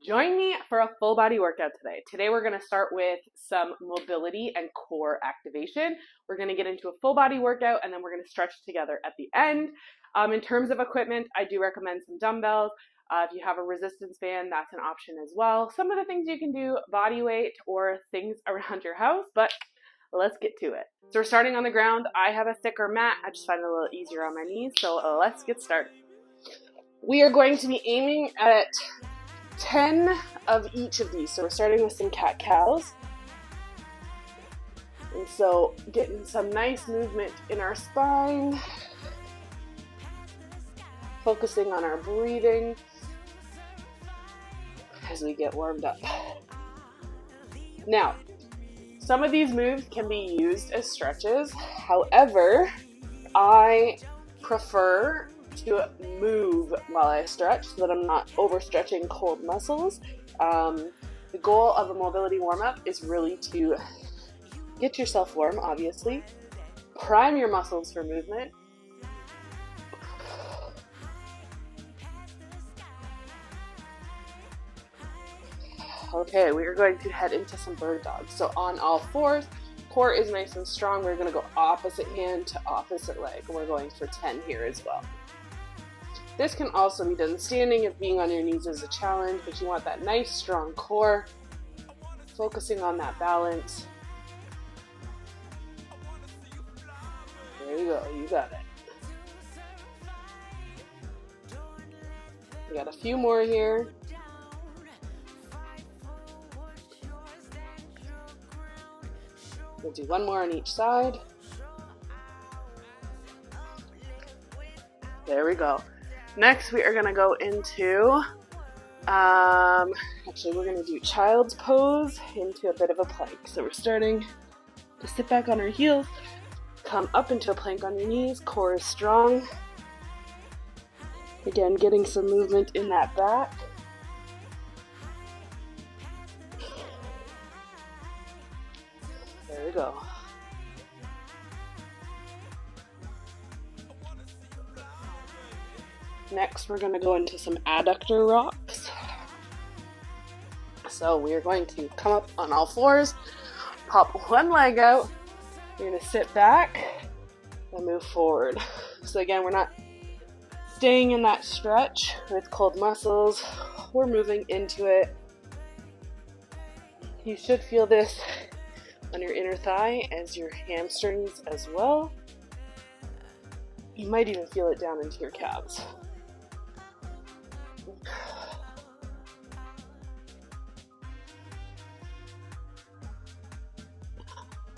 Join me for a full body workout today. Today we're going to start with some mobility and core activation. We're going to get into a full body workout and then we're going to stretch together at the end. In terms of equipment, I do recommend some dumbbells. If you have a resistance band, that's an option as well. Some of the things you can do, body weight or things around your house, but let's get to it. So we're starting on the ground. I have a thicker mat. I just find it a little easier on my knees. So let's get started. We are going to be aiming at 10 of each of these. So we're starting with some cat-cows. And so getting some nice movement in our spine. Focusing on our breathing as we get warmed up. Now, some of these moves can be used as stretches. However, I prefer to move while I stretch so that I'm not overstretching cold muscles. The goal of a mobility warm-up is really to get yourself warm, obviously, prime your muscles for movement, okay, we are going to head into some bird dogs. So on all fours, core is nice and strong. We're going to go opposite hand to opposite leg. We're going for 10 here as well. This can also be done standing if being on your knees is a challenge, but you want that nice strong core, focusing on that balance. There you go, you got it. We got a few more here. We'll do one more on each side. There we go. Next, we are going to go into, actually we're going to do child's pose into a bit of a plank. So we're starting to sit back on our heels, come up into a plank on your knees, core is strong. Again, getting some movement in that back. There we go. Next, we're going to go into some adductor rocks. So we are going to come up on all fours, pop one leg out. You're going to sit back and move forward. So again, we're not staying in that stretch with cold muscles. We're moving into it. You should feel this on your inner thigh as your hamstrings as well. You might even feel it down into your calves.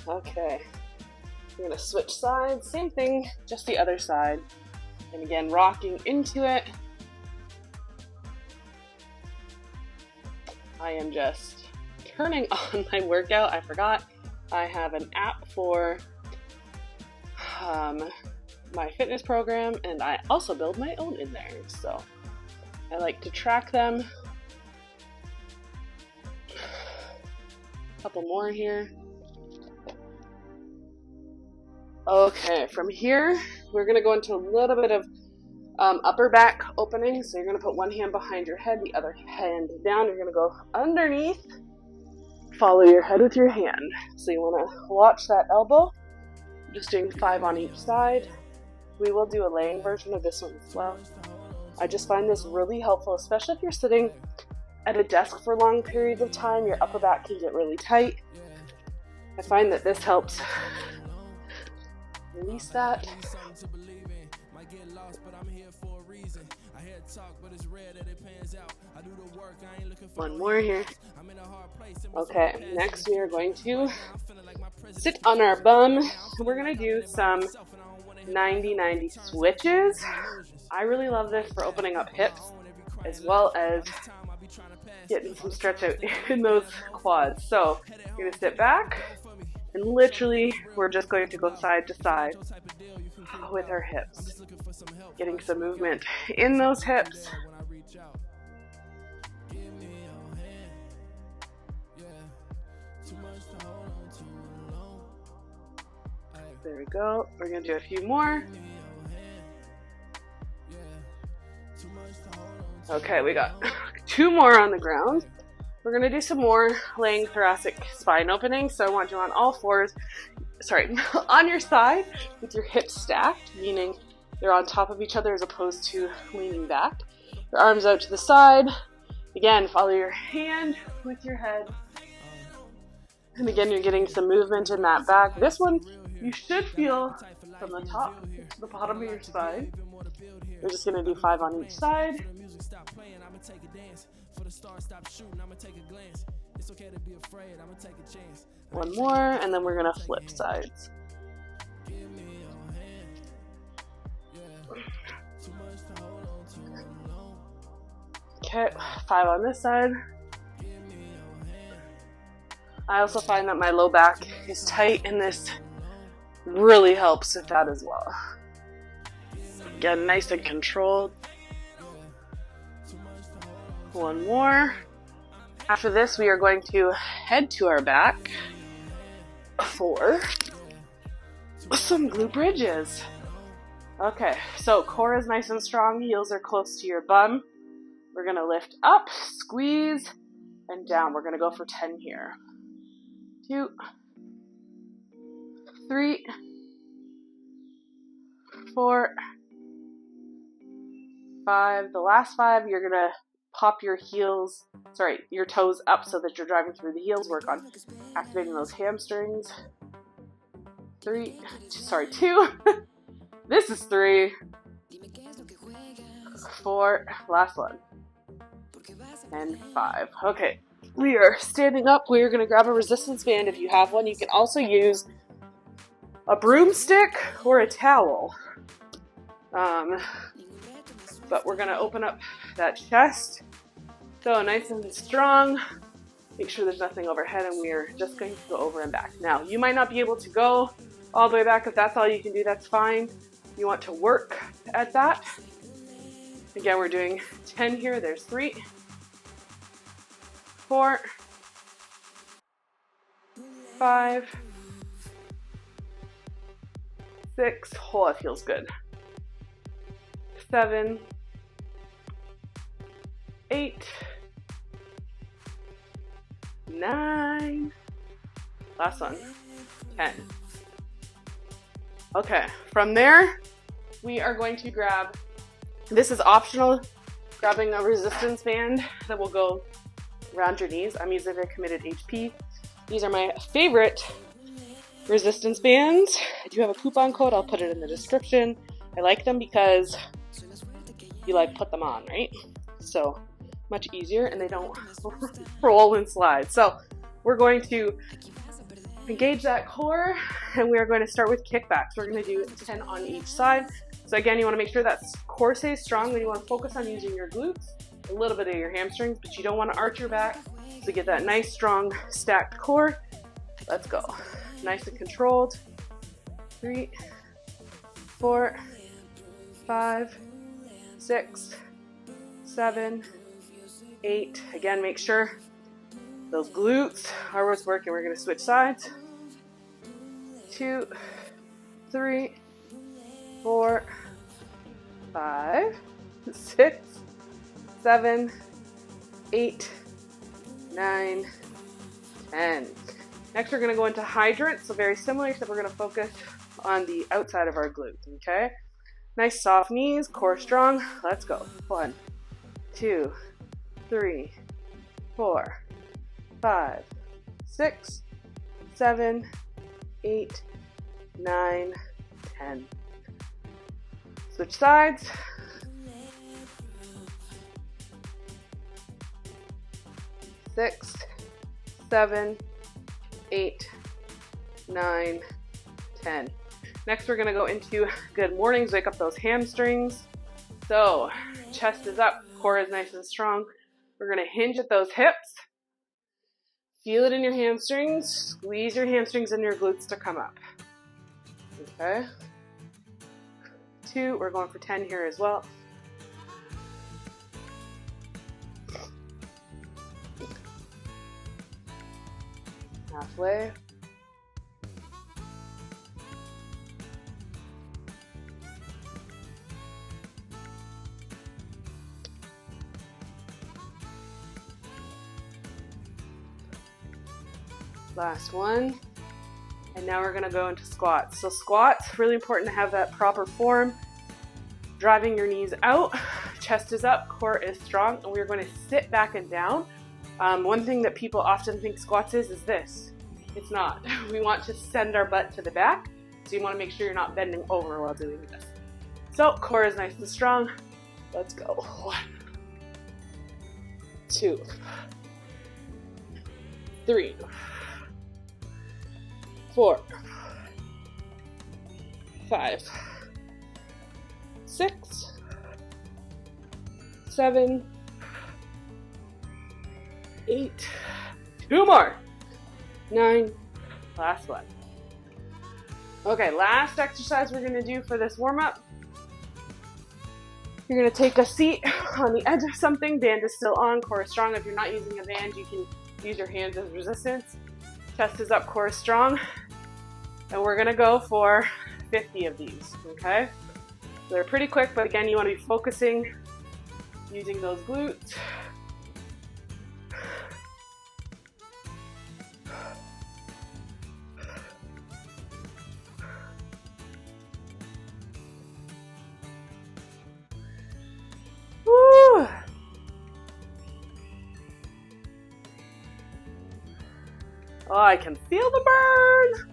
Okay, we're going to switch sides, same thing, just the other side. And again, rocking into it. I am just turning on my workout. I forgot I have an app for my fitness program, and I also build my own in there. So I like to track them. A couple more here. Okay, from here, we're going to go into a little bit of upper back opening. So you're going to put one hand behind your head, the other hand down. You're going to go underneath. Follow your head with your hand. So you want to watch that elbow. Just doing 5 on each side. We will do a laying version of this one as well. I just find this really helpful, especially if you're sitting at a desk for long periods of time. Your upper back can get really tight. I find that this helps release that. One more here. Okay, next we are going to sit on our bum. We're going to do some 90-90 switches. I really love this for opening up hips as well as getting some stretch out in those quads. So you're going to sit back and literally we're just going to go side to side with our hips. Getting some movement in those hips. There we go. We're going to do a few more. Okay, we got 2 more on the ground. We're gonna do some more laying thoracic spine opening. So I want you on all fours, on your side with your hips stacked, meaning they're on top of each other as opposed to leaning back. Your arms out to the side. Again, follow your hand with your head. And again, you're getting some movement in that back. This one, you should feel from the top to the bottom of your spine. We're just gonna do 5 on each side. One more, and then we're gonna flip sides. Okay, 5 on this side. I also find that my low back is tight, and this really helps with that as well. Again, nice and controlled. One more. After this, we are going to head to our back for some glute bridges. Okay, so core is nice and strong, heels are close to your bum. We're gonna lift up, squeeze, and down. We're gonna go for 10 here. 2, 3, 4, 5. The last 5, you're gonna pop your your toes up so that you're driving through the heels. Work on activating those hamstrings. 2. This is 3, 4, last one, and 5. Okay, we are standing up. We're going to grab a resistance band if you have one. You can also use a broomstick or a towel. But we're going to open up that chest. So nice and strong. Make sure there's nothing overhead, and we're just going to go over and back. Now, you might not be able to go all the way back. If that's all you can do, that's fine. You want to work at that. Again, we're doing 10 here. There's 3, 4, 5, 6. Oh, that feels good. 7, 8, 9. Last one. 10. Okay, from there, we are going to grab, this is optional, grabbing a resistance band that will go around your knees. I'm using a Committed HP. These are my favorite resistance bands. I do have a coupon code. I'll put it in the description. I like them because you put them on, right? So much easier, and they don't roll and slide. So we're going to engage that core, and we are going to start with kickbacks. We're going to do 10 on each side. So again, you want to make sure that core stays strong, and you want to focus on using your glutes, a little bit of your hamstrings, but you don't want to arch your back to get that nice, strong, stacked core. Let's go. Nice and controlled. 3, 4, 5, 6, 7, 8. Again, make sure those glutes are what's working. We're going to switch sides. 2, 3, 4, 5, 6, 7, 8, 9, 10. Next, we're going to go into hydrant. So very similar, except we're going to focus on the outside of our glutes, okay? Nice soft knees, core strong. Let's go. 1, 2, 3, 4, 5, 6, 7, 8, 9, 10. Switch sides. 6, 7, 8, 9, 10. Next, we're going to go into good mornings. Wake up those hamstrings. So, chest is up, core is nice and strong. We're going to hinge at those hips. Feel it in your hamstrings. Squeeze your hamstrings and your glutes to come up. Okay. 2, we're going for 10 here as well. Halfway. Last one. And now we're gonna go into squats. So squats, really important to have that proper form. Driving your knees out, chest is up, core is strong, and we're going to sit back and down. One thing that people often think squats is this. It's not. We want to send our butt to the back, so you want to make sure you're not bending over while doing this. So core is nice and strong. Let's go. 1, 2, 3, 4, 5, 6, 7, 8, 2 more, 9, last one. Okay, last exercise we're gonna do for this warm-up. You're gonna take a seat on the edge of something, band is still on, core is strong. If you're not using a band, you can use your hands as resistance. Chest is up, core is strong. And we're gonna go for 50 of these, okay? They're pretty quick, but again, you want to be focusing, using those glutes. Woo! Oh, I can feel the burn.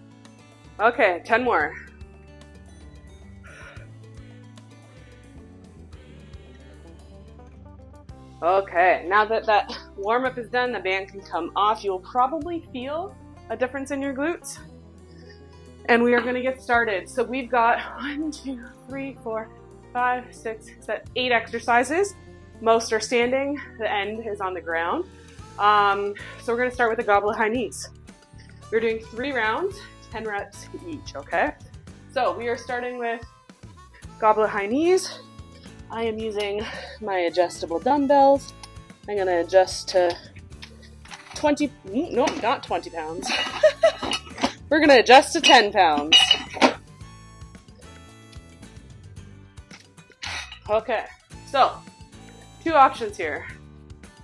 Okay, 10 more. Okay, now that that warm-up is done, the band can come off. You'll probably feel a difference in your glutes. And we are going to get started. So we've got 1, 2, 3, 4, 5, 6, 7, 8 exercises. Most are standing. The end is on the ground. So we're going to start with the goblet high knees. We're doing 3 rounds, 10 reps each, okay? So we are starting with goblet high knees. I am using my adjustable dumbbells. I'm gonna adjust to 20, no, not 20 pounds. We're gonna adjust to 10 pounds. Okay, so 2 options here.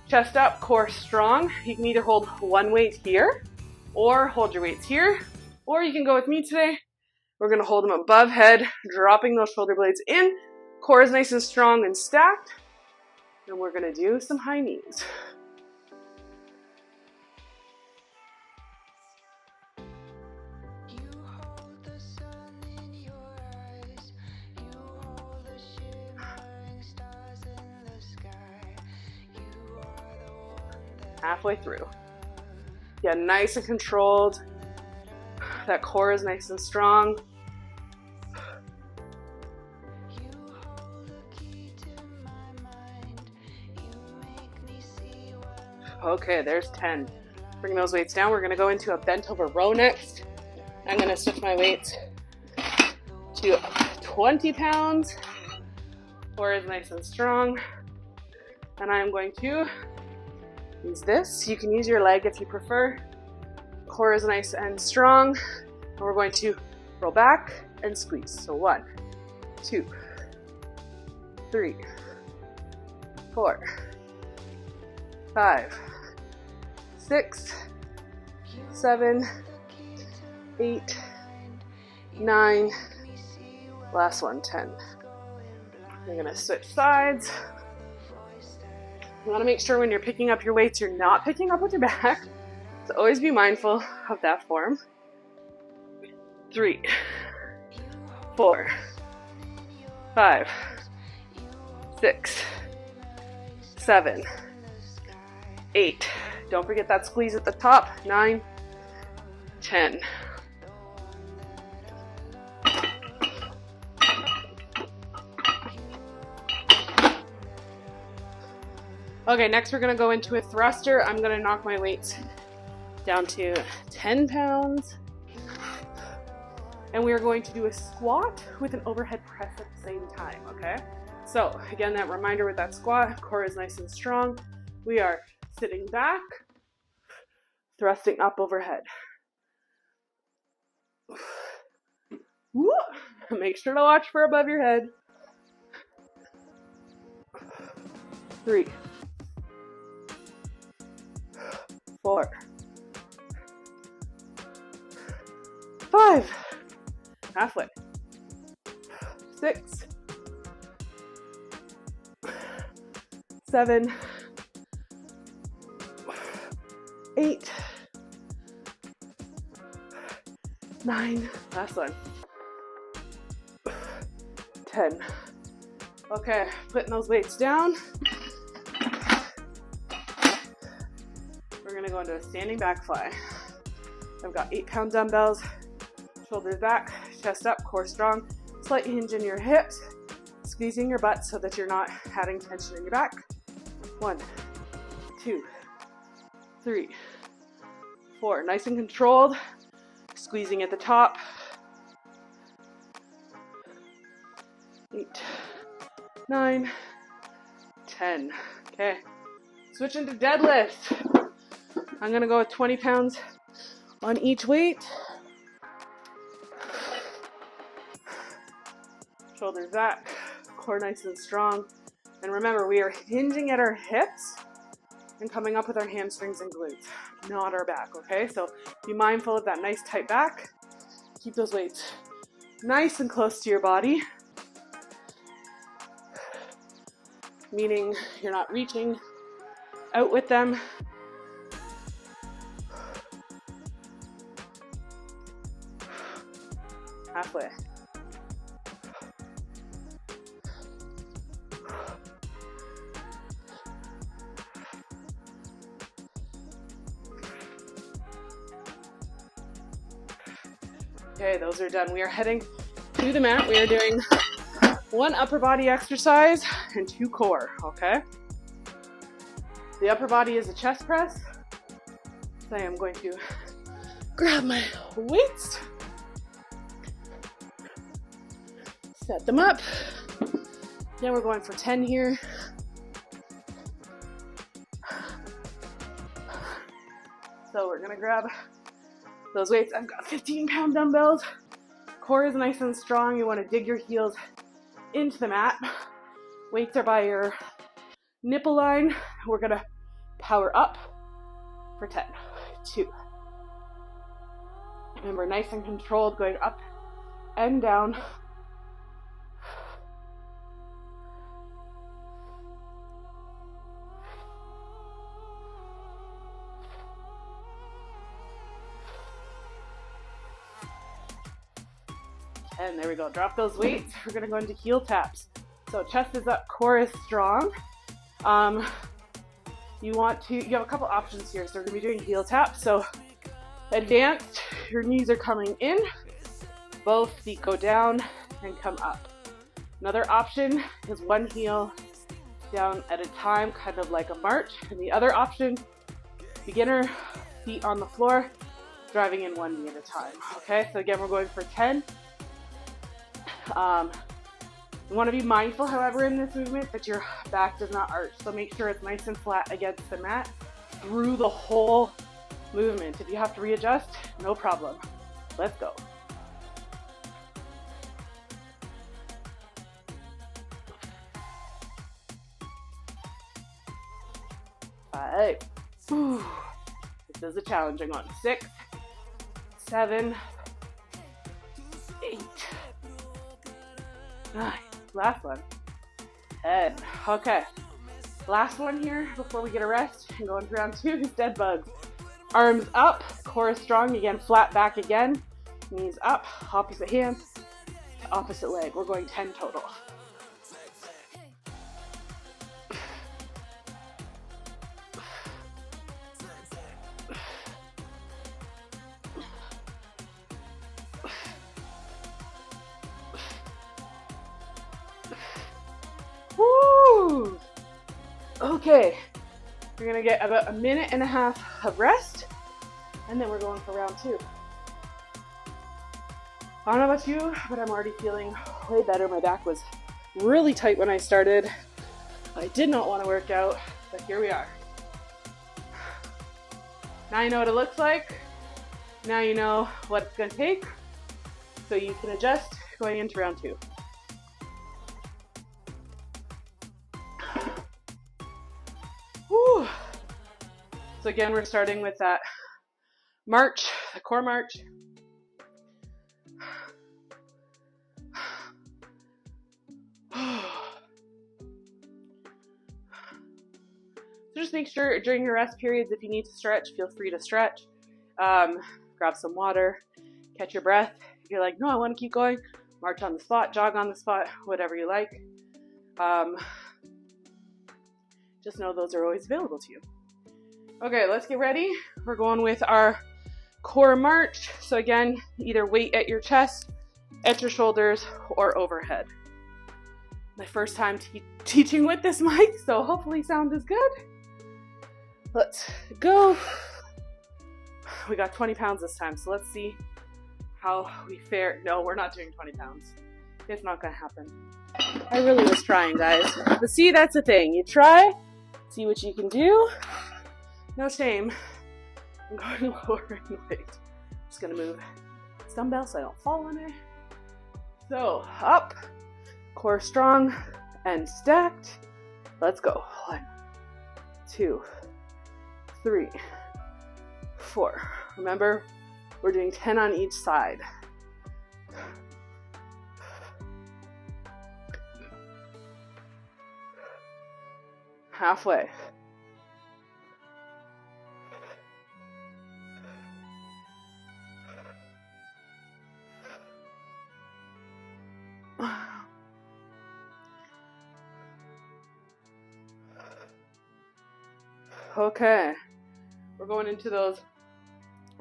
Chest up, core strong. You can either hold one weight here or hold your weights here, or you can go with me today. We're gonna hold them above head, dropping those shoulder blades in. Core is nice and strong and stacked. And we're gonna do some high knees. Halfway through. Yeah, nice and controlled. That core is nice and strong. Okay, there's 10. Bring those weights down. We're gonna go into a bent over row next. I'm gonna switch my weights to 20 pounds. Core is nice and strong. And I'm going to use this. You can use your leg if you prefer. Core is nice and strong. And we're going to roll back and squeeze. So 1, 2, 3, 4, 5, 6, 7, 8, 9, last one, 10. We're gonna switch sides. You wanna make sure when you're picking up your weights, you're not picking up with your back. So always be mindful of that form. 3, 4, 5, 6, 7, 8. Don't forget that squeeze at the top. 9, 10. Okay, next we're gonna go into a thruster. I'm gonna knock my weights down to 10 pounds. And we are going to do a squat with an overhead press at the same time, okay? So again, that reminder with that squat, core is nice and strong. We are sitting back, thrusting up overhead. Woo! Make sure to watch for above your head. 3, 4, 5, halfway, 6, 7, 8, 9, last one, 10. Okay, putting those weights down. We're gonna go into a standing back fly. I've got 8-pound dumbbells, shoulders back, chest up, core strong, slight hinge in your hips, squeezing your butt so that you're not having tension in your back. 1, 2, 3, 4. Nice and controlled, squeezing at the top. 8, 9, 10. Okay, switching to deadlifts. I'm gonna go with 20 pounds on each weight. Shoulders back, core nice and strong. And remember, we are hinging at our hips and coming up with our hamstrings and glutes, not our back, okay? So be mindful of that nice tight back. Keep those weights nice and close to your body, meaning you're not reaching out with them. Halfway. Okay, those are done. We are heading to the mat. We are doing 1 upper body exercise and 2 core, okay? The upper body is a chest press. So I am going to grab my weights, set them up. Then we're going for 10 here. So we're gonna grab those weights. I've got 15-pound dumbbells. Core is nice and strong. You wanna dig your heels into the mat. Weights are by your nipple line. We're gonna power up for 10, 2. Remember, nice and controlled, going up and down. And there we go. Drop those weights. We're gonna go into heel taps. So chest is up, core is strong. You have a couple options here. So we're gonna be doing heel taps. So advanced, your knees are coming in, both feet go down and come up. Another option is one heel down at a time, kind of like a march. And the other option, beginner, feet on the floor, driving in one knee at a time. Okay, so again, we're going for 10. You want to be mindful, however, in this movement that your back does not arch. So make sure it's nice and flat against the mat through the whole movement. If you have to readjust, no problem. Let's go. Five. Whew. This is a challenging one. 6, 7, 8, 9. Last one. 10. Okay. Last one here before we get a rest and go into round 2 is dead bugs. Arms up, core is strong. Again, flat back again. Knees up, opposite hand, opposite leg. We're going 10 total. Woo! Okay, we're gonna get about a minute and a half of rest, and then we're going for round 2. I don't know about you, but I'm already feeling way better. My back was really tight when I started. I did not want to work out, but here we are. Now you know what it looks like. Now you know what it's gonna take, so you can adjust going into round 2. Whew. So again, we're starting with that march, the core march. just make sure during your rest periods, if you need to stretch, feel free to stretch. Grab some water, catch your breath. If you're like, no, I want to keep going, march on the spot, jog on the spot, whatever you like. Just know those are always available to you. Okay, let's get ready. We're going with our core march. So again, either weight at your chest, at your shoulders, or overhead. My first time teaching with this mic, so hopefully sound is good. Let's go. We got 20 pounds this time, so let's see how we fare. No, we're not doing 20 pounds. It's not gonna happen. I really was trying, guys. But see, that's the thing. You try, see what you can do. No shame. I'm going lower in weight. Just gonna move this dumbbell so I don't fall on it. So up, core strong and stacked. Let's go. 1, 2, 3, 4. Remember, we're doing 10 on each side. Halfway. Okay, we're going into those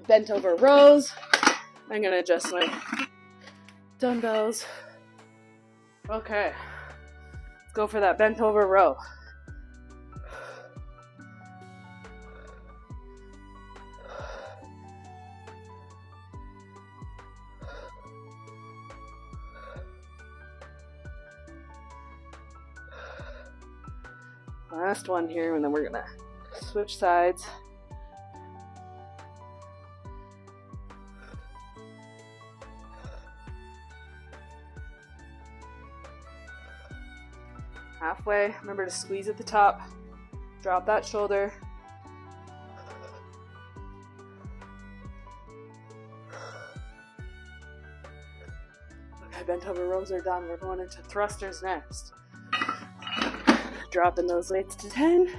bent over rows. I'm gonna adjust my dumbbells. Okay, let's go for that bent over row. Last one here, and then we're gonna switch sides. Halfway, remember to squeeze at the top, drop that shoulder. Okay, bent over rows are done. We're going into thrusters next. Dropping those weights to 10.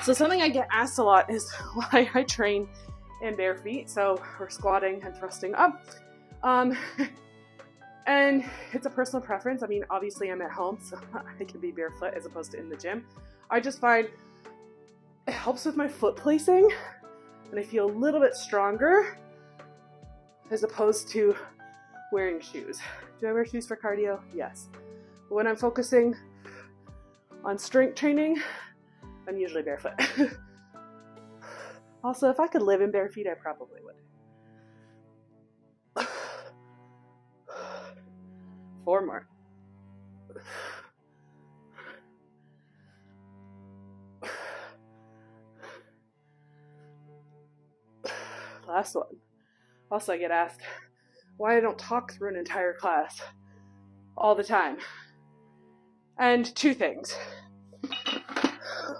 So something I get asked a lot is why I train in bare feet. So we're squatting and thrusting up. And it's a personal preference. I mean, obviously I'm at home, so I can be barefoot as opposed to in the gym. I just find it helps with my foot placing, and I feel a little bit stronger as opposed to wearing shoes. Do I wear shoes for cardio? Yes. But when I'm focusing on strength training, I'm usually barefoot. Also, if I could live in bare feet, I probably would. 4 more. Last one. Also, I get asked why I don't talk through an entire class all the time. And 2 things.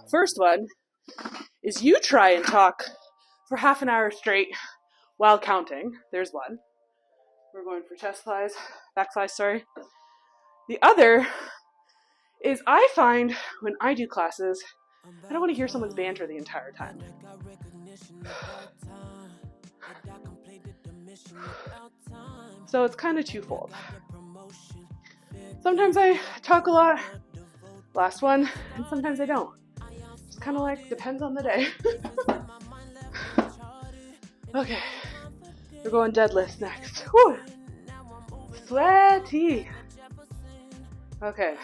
First one is you try and talk for half an hour straight while counting. There's one. We're going for chest flies, back flies, sorry. The other is I find when I do classes, I don't want to hear someone's banter the entire time. So it's kind of twofold. Sometimes I talk a lot, last one, and sometimes I don't. It's kind of like, depends on the day. Okay, we're going deadlifts next. Whew. Sweaty. Okay,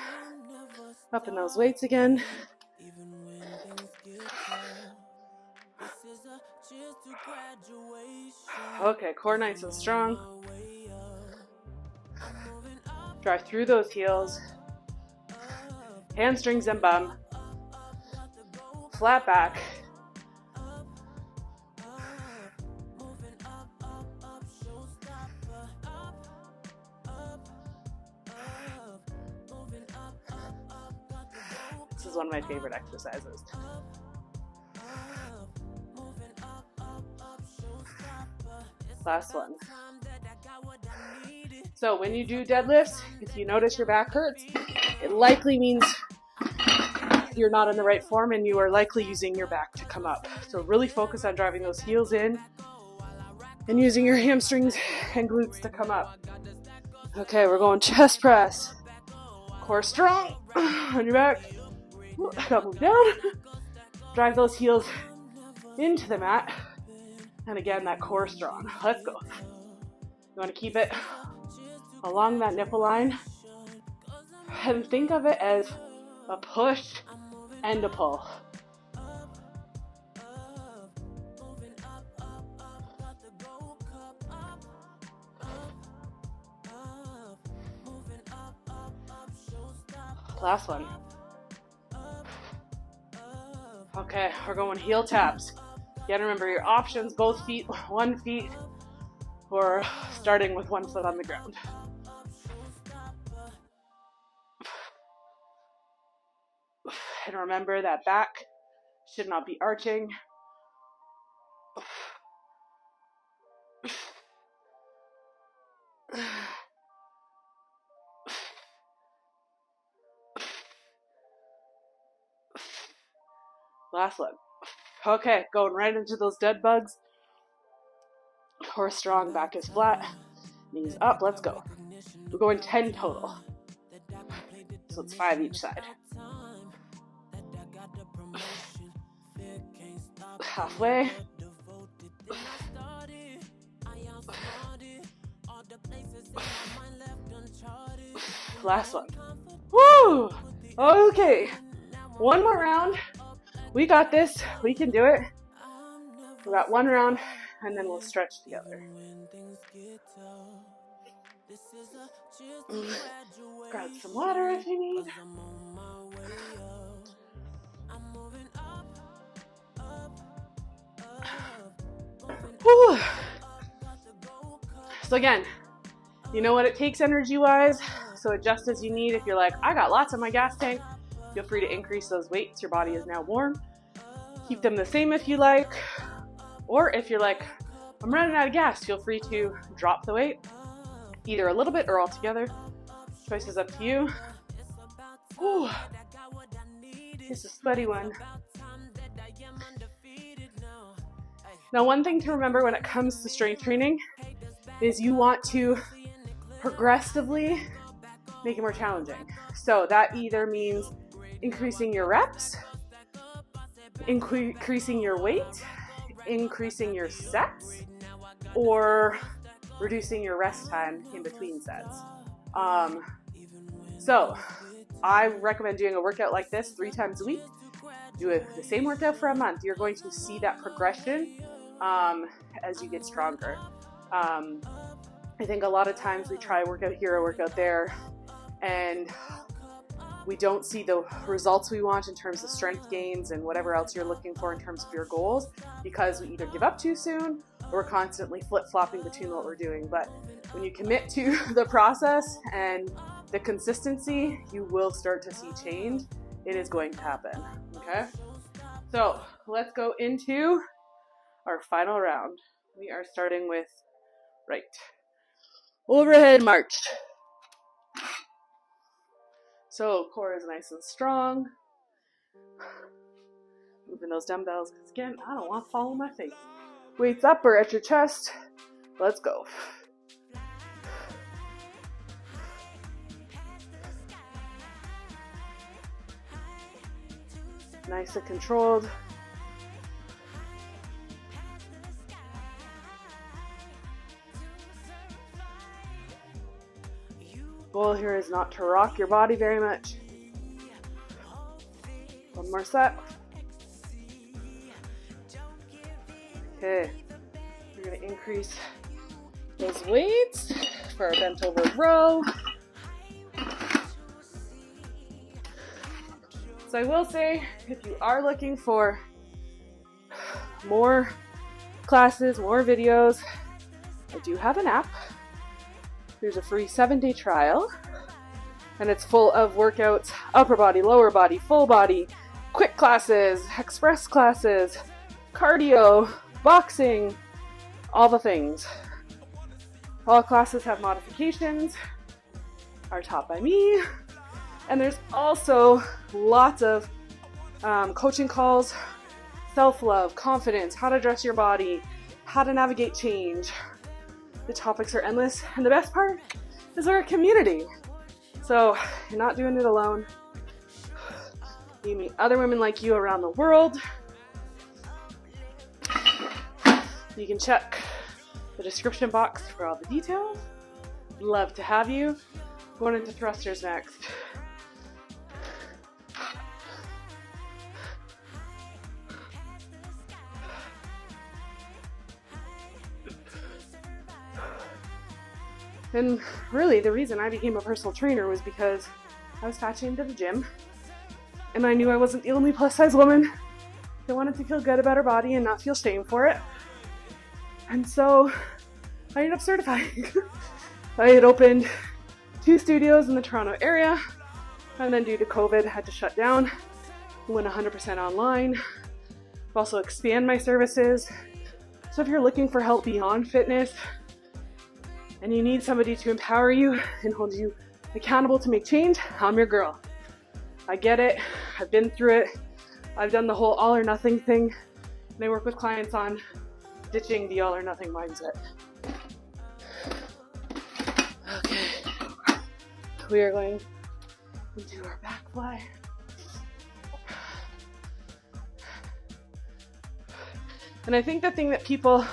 up in those weights again. Okay, core nice and strong. Drive through those heels. Hamstrings and bum. Flat back. This is one of my favorite exercises. Last one. So when you do deadlifts, if you notice your back hurts, it likely means you're not in the right form and you are likely using your back to come up. So really focus on driving those heels in and using your hamstrings and glutes to come up. Okay, we're going chest press. Core strong on your back. Gotta move down. Drive those heels into the mat. And again, that core strong. Let's go. You want to keep it along that nipple line. And think of it as a push and a pull. Last one. Okay, we're going heel taps. You gotta remember your options, both feet, one feet, or starting with one foot on the ground. And remember that back should not be arching. Last one. Okay, going right into those dead bugs. Core strong, back is flat, knees up, let's go. We're going 10 total. So it's 5 each side. Halfway. Last one. Woo! Okay. One more round. We got this. We can do it. We got one round, and then we'll stretch together. Grab some water if you need. Whew. So again, you know what it takes energy-wise, so adjust as you need. If you're like, I got lots in my gas tank, feel free to increase those weights. Your body is now warm. Keep them the same if you like. Or if you're like, I'm running out of gas, feel free to drop the weight, either a little bit or all together. Choice is up to you. Whew. This is a sweaty one. Now, one thing to remember when it comes to strength training is you want to progressively make it more challenging. So that either means increasing your reps, increasing your weight, increasing your sets, or reducing your rest time in between sets. So I recommend doing a workout like this 3 times a week. Do the same workout for a month. You're going to see that progression as you get stronger. I think a lot of times we try a workout here, a workout there, and we don't see the results we want in terms of strength gains and whatever else you're looking for in terms of your goals, because we either give up too soon or we're constantly flip-flopping between what we're doing. But when you commit to the process and the consistency, you will start to see change. It is going to happen, okay? So let's go into our final round. We are starting with right overhead march. So core is nice and strong. Moving those dumbbells, because again, I don't want to fall on my face. Weights up or at your chest. Let's go. Nice and controlled. Goal here is not to rock your body very much. One more set. Okay, we're going to increase those weights for our bent over row. So I will say, if you are looking for more classes, more videos, I do have an app. There's a free 7-day trial, and it's full of workouts, upper body, lower body, full body, quick classes, express classes, cardio, boxing, all the things. All classes have modifications, are taught by me, and there's also lots of coaching calls, self-love, confidence, how to dress your body, how to navigate change. The topics are endless, and the best part is we're a community. So you're not doing it alone. You meet other women like you around the world. You can check the description box for all the details. Love to have you. Going into thrusters next. And really, the reason I became a personal trainer was because I was attaching to the gym, and I knew I wasn't the only plus-size woman that wanted to feel good about her body and not feel shame for it. And so I ended up certifying. I had opened 2 studios in the Toronto area, and then due to COVID, I had to shut down. Went 100% online. I've also expanded my services. So if you're looking for help beyond fitness, and you need somebody to empower you and hold you accountable to make change, I'm your girl. I get it. I've been through it. I've done the whole all or nothing thing, and I work with clients on ditching the all or nothing mindset. Okay. We are going into our back fly. And I think the thing that people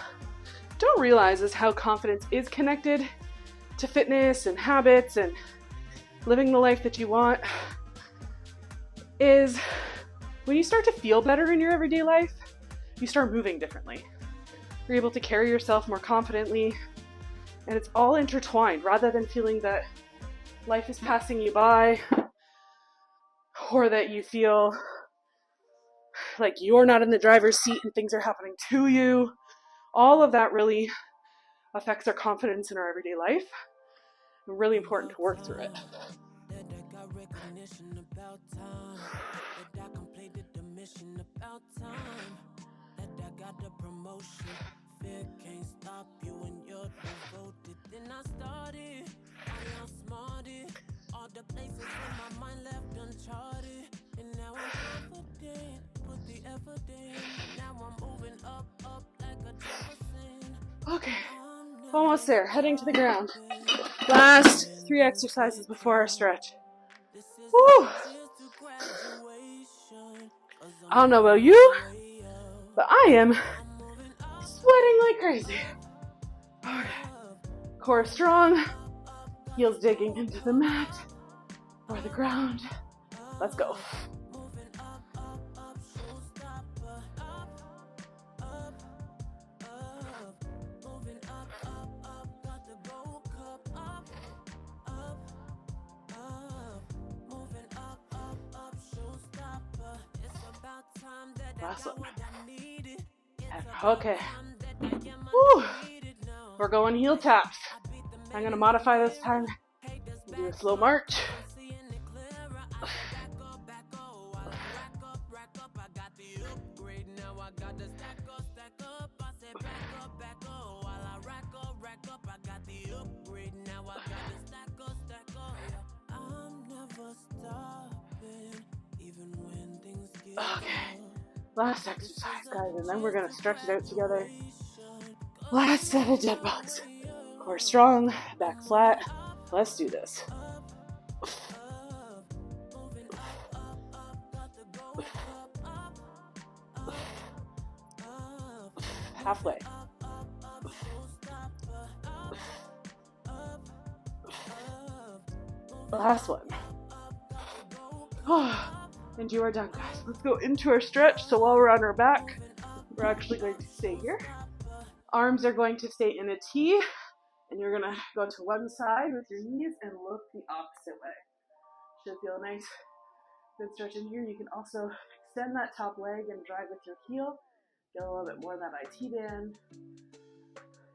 don't realize is how confidence is connected to fitness and habits and living the life that you want. Is when you start to feel better in your everyday life, you start moving differently. You're able to carry yourself more confidently, and it's all intertwined rather than feeling that life is passing you by or that you feel like you're not in the driver's seat and things are happening to you. All of that really affects our confidence in our everyday life. It's really important to work through it. Okay, almost there, heading to the ground. Last 3 exercises before our stretch. Woo! I don't know about you, but I am sweating like crazy. Okay. Core strong, heels digging into the mat or the ground. Let's go. Last one. Okay. Woo. We're going heel taps. I'm going to modify this time. Do a slow march. Okay, last exercise, guys, and then we're gonna stretch it out together. Last set of dead bugs. Core strong, back flat. Let's do this. Halfway. Last one. And you are done, guys. Let's go into our stretch. So while we're on our back, we're actually going to stay here. Arms are going to stay in a T, and you're going to go to one side with your knees and look the opposite way. Should feel nice. Good stretch in here. You can also extend that top leg and drive with your heel. Get a little bit more of that IT band.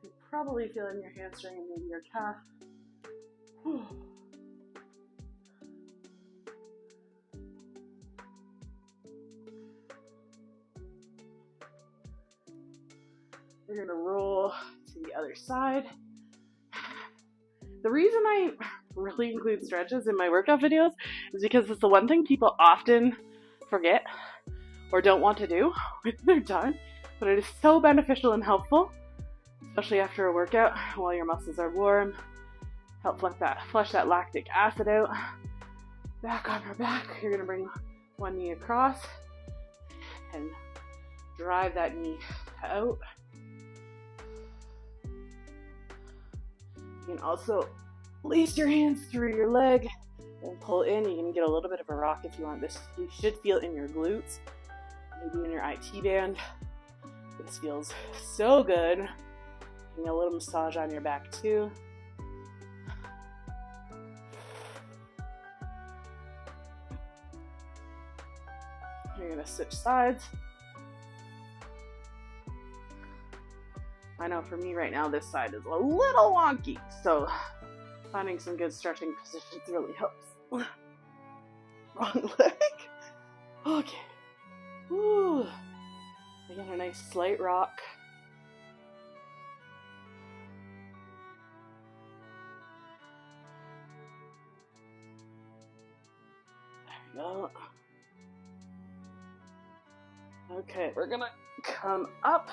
You probably feel in your hamstring and maybe your calf. We're going to roll to the other side. The reason I really include stretches in my workout videos is because it's the one thing people often forget or don't want to do when they're done, but it is so beneficial and helpful, especially after a workout while your muscles are warm. Help flush that lactic acid out. Back on our back, you're gonna bring one knee across and drive that knee out. You can also lace your hands through your leg and pull in. You can get a little bit of a rock if you want. This you should feel in your glutes, maybe in your IT band. This feels so good. Getting a little massage on your back too. You're gonna switch sides. I know for me right now, this side is a little wonky, so finding some good stretching positions really helps. Wrong leg. Okay. Woo. Again, a nice slight rock. There we go. Okay, we're gonna come up.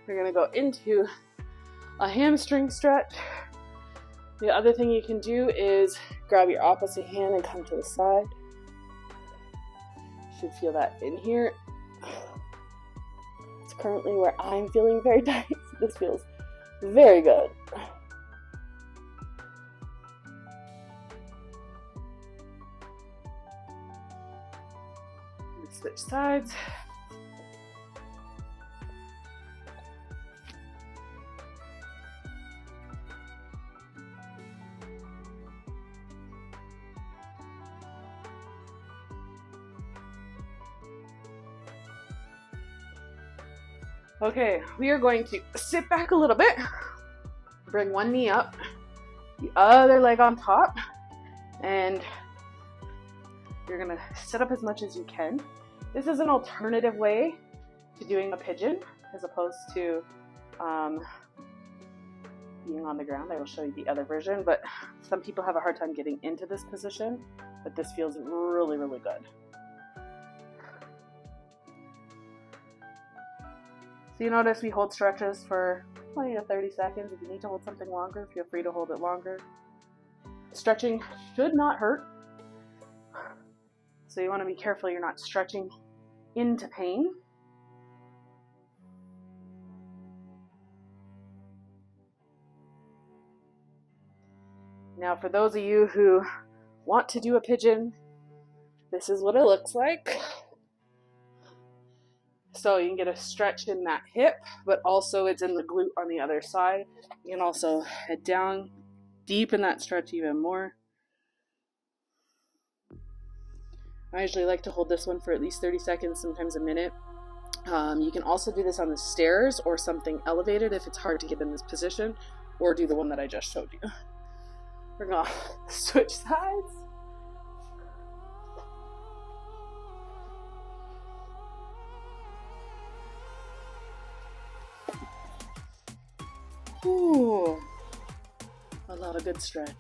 We're gonna go into a hamstring stretch. The other thing you can do is grab your opposite hand and come to the side. You should feel that in here. It's currently where I'm feeling very tight. This feels very good. Switch sides. Okay, we are going to sit back a little bit, bring one knee up, the other leg on top, and you're gonna sit up as much as you can. This is an alternative way to doing a pigeon as opposed to being on the ground. I will show you the other version, but some people have a hard time getting into this position, but this feels really, really good. So you notice we hold stretches for 20 to 30 seconds. If you need to hold something longer, feel free to hold it longer. Stretching should not hurt. So you want to be careful you're not stretching into pain. Now for those of you who want to do a pigeon, this is what it looks like. So you can get a stretch in that hip, but also it's in the glute on the other side. You can also head down deep in that stretch even more. I usually like to hold this one for at least 30 seconds, sometimes a minute. You can also do this on the stairs or something elevated if it's hard to get in this position, or do the one that I just showed you. We're gonna switch sides. Ooh, I love a good stretch.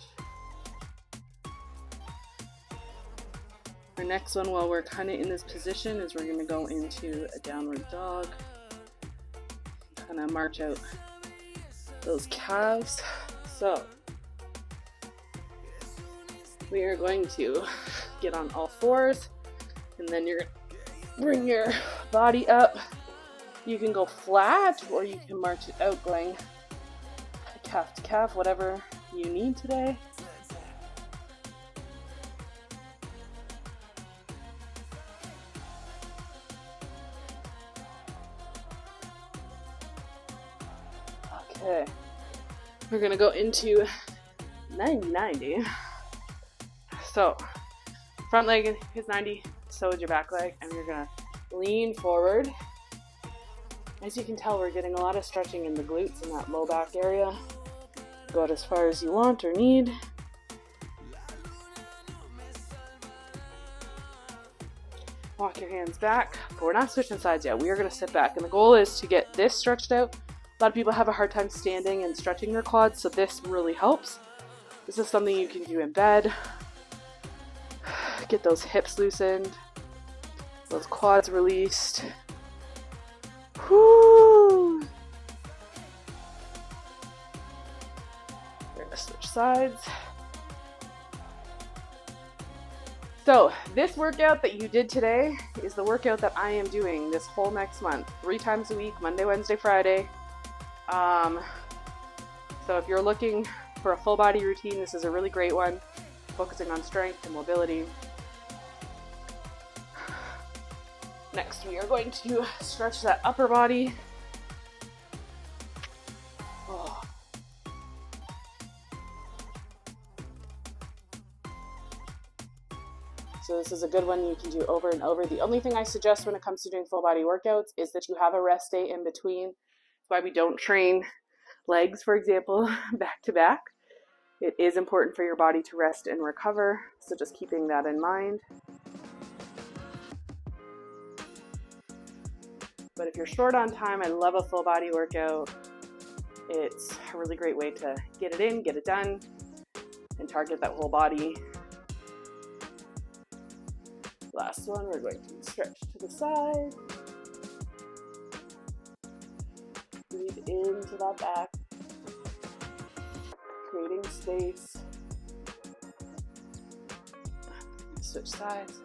Our next one, while we're kind of in this position, is we're going to go into a downward dog. Kind of march out those calves. So we are going to get on all fours, and then you're going to bring your body up. You can go flat, or you can march it out going calf to calf, whatever you need today. Okay, we're gonna go into 90-90. So, front leg is 90, so is your back leg, and you're gonna lean forward. As you can tell, we're getting a lot of stretching in the glutes in that low back area. Go out as far as you want or need. Walk your hands back, but we're not switching sides yet. We are gonna sit back, and the goal is to get this stretched out. A lot of people have a hard time standing and stretching their quads, so this really helps. This is something you can do in bed. Get those hips loosened. Those quads released. Whoo! We're gonna switch sides. So this workout that you did today is the workout that I am doing this whole next month, 3 times a week, Monday, Wednesday, Friday. So if you're looking for a full body routine, this is a really great one, focusing on strength and mobility. Next, we are going to stretch that upper body. Oh. So this is a good one you can do over and over. The only thing I suggest when it comes to doing full body workouts is that you have a rest day in between. That's why we don't train legs, for example, back to back. It is important for your body to rest and recover, so just keeping that in mind. But if you're short on time, I love a full body workout. It's a really great way to get it in, get it done, and target that whole body. Last one, we're going to stretch to the side. Breathe into that back, creating space. Switch sides.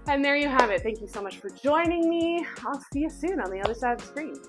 And there you have it. Thank you so much for joining me. I'll see you soon on the other side of the screen.